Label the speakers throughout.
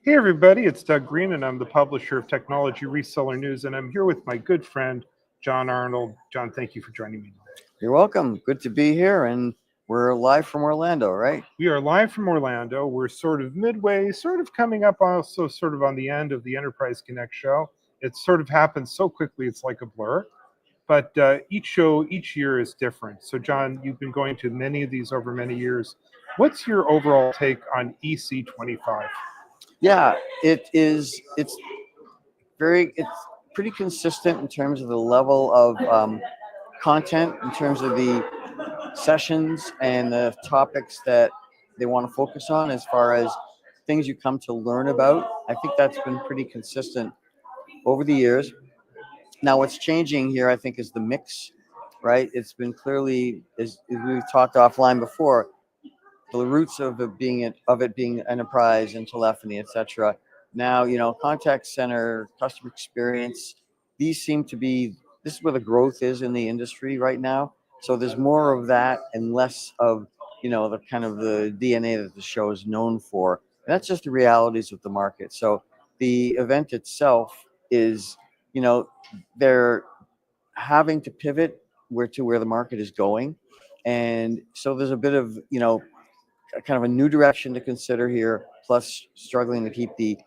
Speaker 1: Hey everybody, it's Doug Green and I'm the publisher of Technology Reseller News, and I'm here with my good friend, Jon Arnold. Jon, thank you for joining me.
Speaker 2: You're welcome. Good to be here, and we're live from Orlando, right?
Speaker 1: We are live from Orlando. We're sort of midway, sort of coming up also sort of on the end of the Enterprise Connect show. It sort of happens so quickly, it's like a blur. But each show, each year is different. So Jon, you've been going to many of these over many years. What's your overall take on EC25?
Speaker 2: Yeah, it's pretty consistent in terms of the level of content, in terms of the sessions and the topics that they want to focus on, as far as things you come to learn about. I think that's been pretty consistent over the years. Now, what's changing here, I think, is the mix, right? It's been clearly, as we've talked offline before, the roots of it being enterprise and telephony, etc. Now, contact center, customer experience, these seem to be, this is where the growth is in the industry right now. So there's more of that and less of, the kind of the DNA that the show is known for. And that's just the realities of the market. So the event itself is, they're having to pivot where the market is going. And so there's a bit of, kind of a new direction to consider here, plus struggling to keep the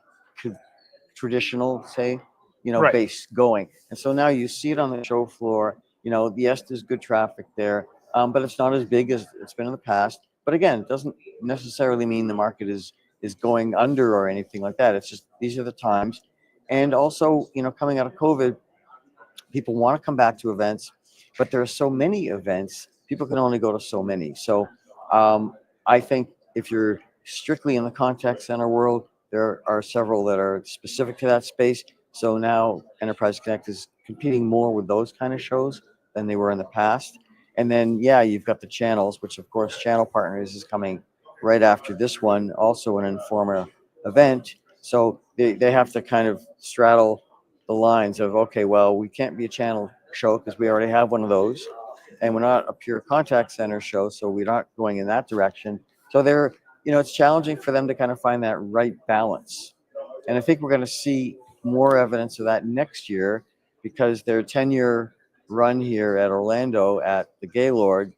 Speaker 2: traditional, say,
Speaker 1: Right.
Speaker 2: base going. And so now you see it on the show floor. Yes, there's good traffic there, but it's not as big as it's been in the past. But again, it doesn't necessarily mean the market is going under or anything like that. It's just these are the times. And also, coming out of COVID, people want to come back to events, but there are so many events, people can only go to so many. So I think if you're strictly in the contact center world, there are several that are specific to that space. So now Enterprise Connect is competing more with those kind of shows than they were in the past. And then, you've got the channels, which of course Channel Partners is coming right after this one, also an Informa event. So they have to kind of straddle the lines of, okay, well, we can't be a channel show because we already have one of those. And we're not a pure contact center show, so we're not going in that direction. So it's challenging for them to kind of find that right balance. And I think we're going to see more evidence of that next year, because their 10-year run here at Orlando at the Gaylord,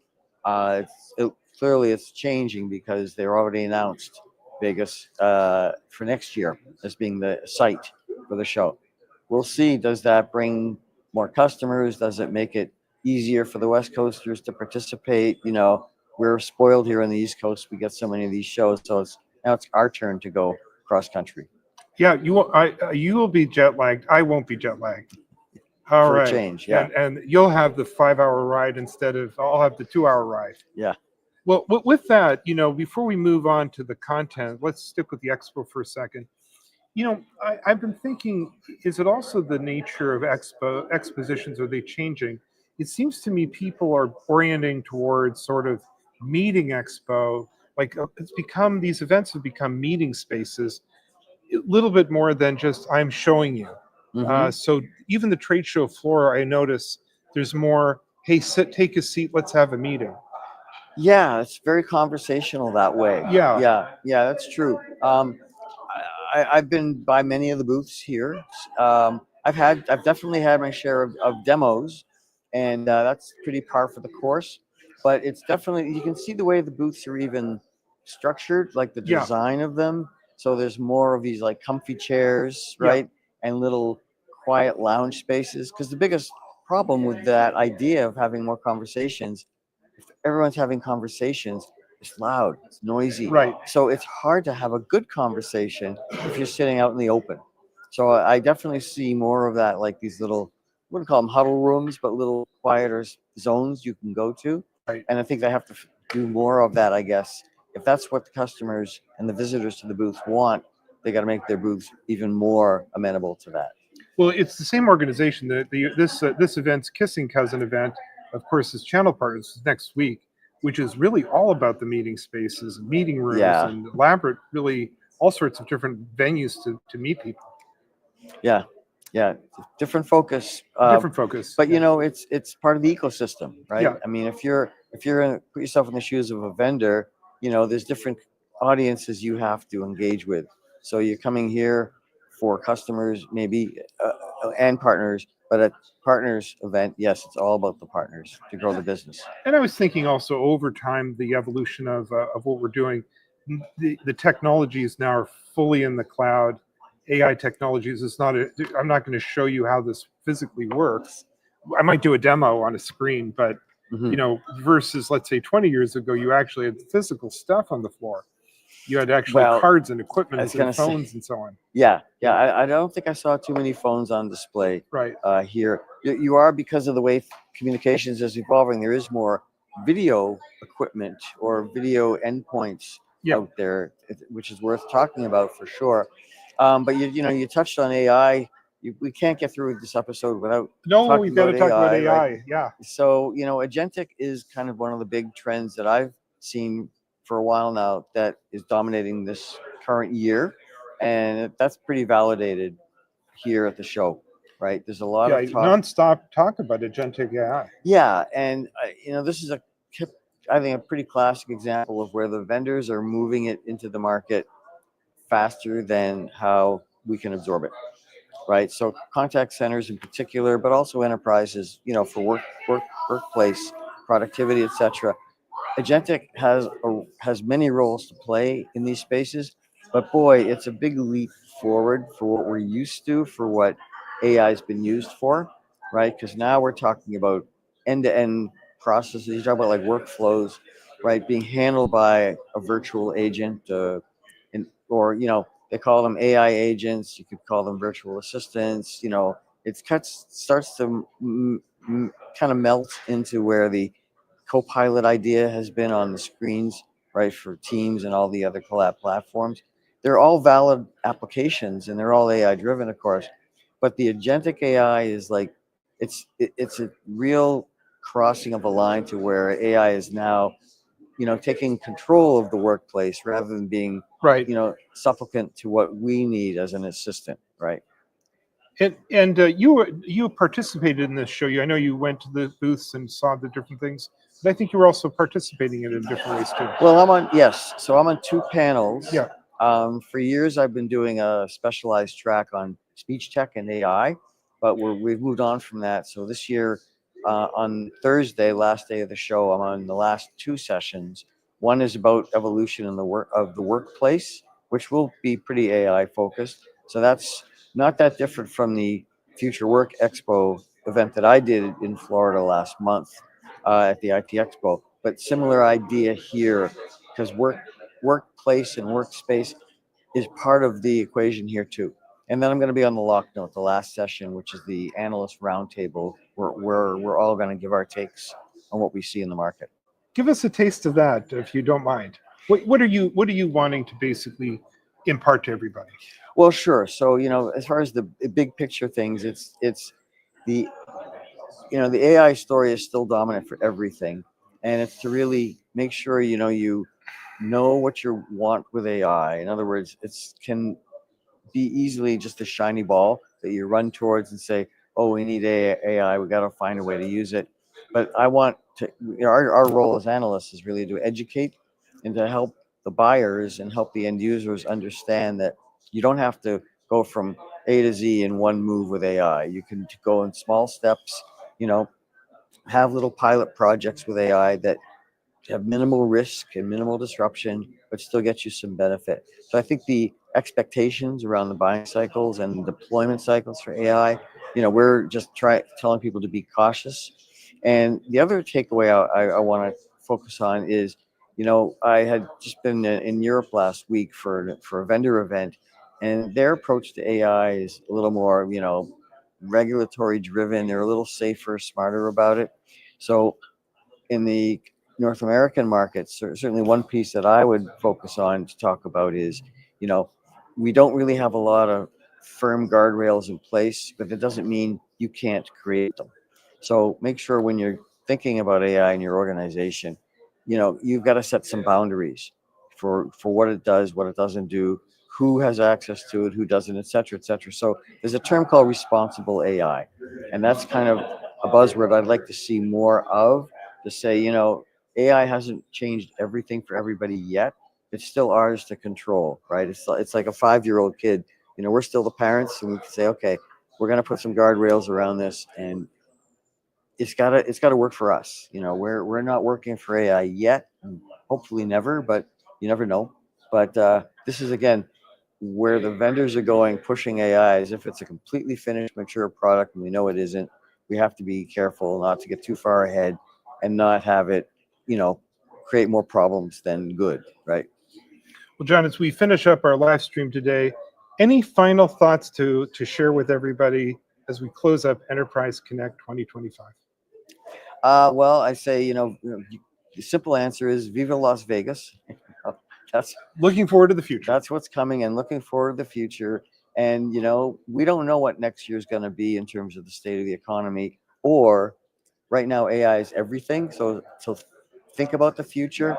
Speaker 2: clearly it's changing, because they're already announced Vegas for next year as being the site for the show. We'll see. Does that bring more customers? Does it make it easier for the West Coasters to participate? We're spoiled here on the East Coast. We get so many of these shows, so now it's our turn to go cross country.
Speaker 1: Yeah, you will be jet lagged. I won't be jet lagged. All
Speaker 2: for
Speaker 1: right.
Speaker 2: a change, yeah.
Speaker 1: And you'll have the 5-hour ride instead of, I'll have the 2-hour ride.
Speaker 2: Yeah.
Speaker 1: Well, with that, before we move on to the content, let's stick with the expo for a second. I've been thinking, is it also the nature of expositions? Are they changing? It seems to me people are orienting towards sort of meeting expo. Like these events have become meeting spaces, a little bit more than just I'm showing you.
Speaker 2: Mm-hmm.
Speaker 1: So even the trade show floor, I notice there's more, hey, take a seat, let's have a meeting.
Speaker 2: Yeah, it's very conversational that way.
Speaker 1: Yeah.
Speaker 2: Yeah, that's true. I've been by many of the booths here. I've definitely had my share of demos, and that's pretty par for the course. But it's definitely, you can see the way the booths are even structured, like the design of them. So there's more of these like comfy chairs, right? And little quiet lounge spaces. Because the biggest problem with that idea of having more conversations, if everyone's having conversations, it's loud, it's noisy.
Speaker 1: Right.
Speaker 2: So it's hard to have a good conversation if you're sitting out in the open. So I definitely see more of that, like these little, I wouldn't call them huddle rooms, but little quieter zones you can go to.
Speaker 1: Right.
Speaker 2: And I think they have to do more of that, I guess. If that's what the customers and the visitors to the booths want, they got to make their booths even more amenable to that.
Speaker 1: Well, it's the same organization that this event's Kissing Cousin event, of course, is Channel Partners next week, which is really all about the meeting spaces, meeting rooms, and elaborate, really all sorts of different venues to meet people.
Speaker 2: Yeah, different focus.
Speaker 1: Different focus.
Speaker 2: But it's part of the ecosystem, right?
Speaker 1: Yeah.
Speaker 2: I mean, if you're put yourself in the shoes of a vendor, there's different audiences you have to engage with. So you're coming here for customers, maybe, and partners, but at partners event, yes, it's all about the partners to grow the business.
Speaker 1: And I was thinking also over time, the evolution of what we're doing, the technologies now are fully in the cloud. AI technologies is not. I'm not going to show you how this physically works. I might do a demo on a screen, but
Speaker 2: Mhm.
Speaker 1: versus let's say 20 years ago, you actually had physical stuff on the floor. You had actually
Speaker 2: Well,
Speaker 1: cards and
Speaker 2: I
Speaker 1: equipment
Speaker 2: was
Speaker 1: and
Speaker 2: gonna say,
Speaker 1: phones and so on.
Speaker 2: yeah, yeah.
Speaker 1: Yeah,
Speaker 2: I don't think I saw too many phones on display
Speaker 1: right.
Speaker 2: here. You are, because of the way communications is evolving. There is more video equipment or video endpoints
Speaker 1: Yeah.
Speaker 2: out there, which is worth talking about for sure. But you touched on AI. We can't get through this episode without
Speaker 1: No,
Speaker 2: talking
Speaker 1: we've got to
Speaker 2: about
Speaker 1: talk about
Speaker 2: AI, right?
Speaker 1: AI. Yeah.
Speaker 2: So, agentic is kind of one of the big trends that I've seen for a while now that is dominating this current year. And that's pretty validated here at the show, right? There's a lot
Speaker 1: Yeah.
Speaker 2: of talk.
Speaker 1: Nonstop talk about agentic AI.
Speaker 2: Yeah. And, this is I think, a pretty classic example of where the vendors are moving it into the market faster than how we can absorb it, right? So contact centers in particular, but also enterprises, for workplace productivity, etc. Agentic has many roles to play in these spaces, but boy, it's a big leap forward for what we're used to, for what AI has been used for, right? Because now we're talking about end-to-end processes. You talk about like workflows, right, being handled by a virtual agent, or they call them AI agents. You could call them virtual assistants. Starts to kind of melt into where the Copilot idea has been on the screens, right, for Teams and all the other collab platforms. They're all valid applications, and they're all AI driven, of course. But the agentic AI is like it's a real crossing of a line to where AI is now, taking control of the workplace rather than being,
Speaker 1: Right.
Speaker 2: supplicant to what we need as an assistant, right?
Speaker 1: And you participated in this show. I know you went to the booths and saw the different things, but I think you were also participating in it in different ways too.
Speaker 2: Well, so I'm on two panels.
Speaker 1: Yeah.
Speaker 2: For years, I've been doing a specialized track on speech tech and AI, but we've moved on from that. So this year, on Thursday, last day of the show, I'm on the last two sessions. One is about evolution in the workplace, which will be pretty AI focused. So that's not that different from the Future Work Expo event that I did in Florida last month, at the IT Expo. But similar idea here, because workplace and workspace is part of the equation here too. And then I'm going to be on the lock note, the last session, which is the analyst roundtable, where we're all going to give our takes on what we see in the market.
Speaker 1: Give us a taste of that, if you don't mind. What are you wanting to basically impart to everybody?
Speaker 2: Well, sure. So, as far as the big picture things, it's the the AI story is still dominant for everything, and it's to really make sure you know what you want with AI. In other words, it's can be easily just a shiny ball that you run towards and say, "Oh, we need AI. We got to find a way to use it." But I want to. Our role as analysts is really to educate and to help the buyers and help the end users understand that you don't have to go from A to Z in one move with AI. You can go in small steps. You know, have little pilot projects with AI that have minimal risk and minimal disruption, but still get you some benefit. So I think the expectations around the buying cycles and deployment cycles for AI, we're just telling people to be cautious. And the other takeaway I want to focus on is, I had just been in Europe last week for a vendor event, and their approach to AI is a little more, regulatory driven. They're a little safer, smarter about it. So in the North American markets, certainly one piece that I would focus on to talk about is, you know, we don't really have a lot of firm guardrails in place, but that doesn't mean you can't create them. So make sure when you're thinking about AI in your organization, you've got to set some boundaries for what it does, what it doesn't do, who has access to it, who doesn't, et cetera, et cetera. So there's a term called responsible AI, and that's kind of a buzzword I'd like to see more of, to say, AI hasn't changed everything for everybody yet, it's still ours to control, right? It's like a 5-year-old kid. You know, we're still the parents, and we can say, okay, we're going to put some guardrails around this, and it's gotta work for us. You know, we're not working for AI yet, and hopefully never, but you never know. But this is again where the vendors are going, pushing AI as if it's a completely finished, mature product, and we know it isn't. We have to be careful not to get too far ahead and not have it, you know, create more problems than good, right?
Speaker 1: Well, John, as we finish up our live stream today, any final thoughts to share with everybody as we close up Enterprise Connect 2025?
Speaker 2: Well, I say, the simple answer is Viva Las Vegas. That's
Speaker 1: Looking forward to the future.
Speaker 2: that's what's coming, and looking forward to the future. And we don't know what next year is going to be in terms of the state of the economy, or right now AI is everything. So think about the future.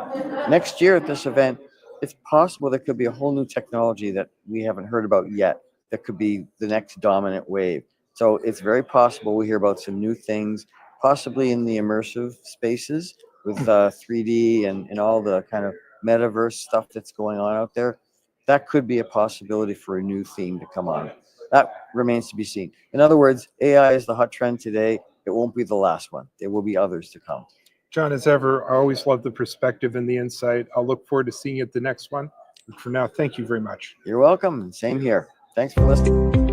Speaker 2: Next year at this event, it's possible there could be a whole new technology that we haven't heard about yet that could be the next dominant wave. So it's very possible we hear about some new things, possibly in the immersive spaces with 3D and all the kind of metaverse stuff that's going on out there. That could be a possibility for a new theme to come on. That remains to be seen. In other words, AI is the hot trend today. It won't be the last one. There will be others to come.
Speaker 1: John, as ever, I always love the perspective and the insight. I'll look forward to seeing you at the next one. But for now, thank you very much.
Speaker 2: You're welcome. Same here. Thanks for listening.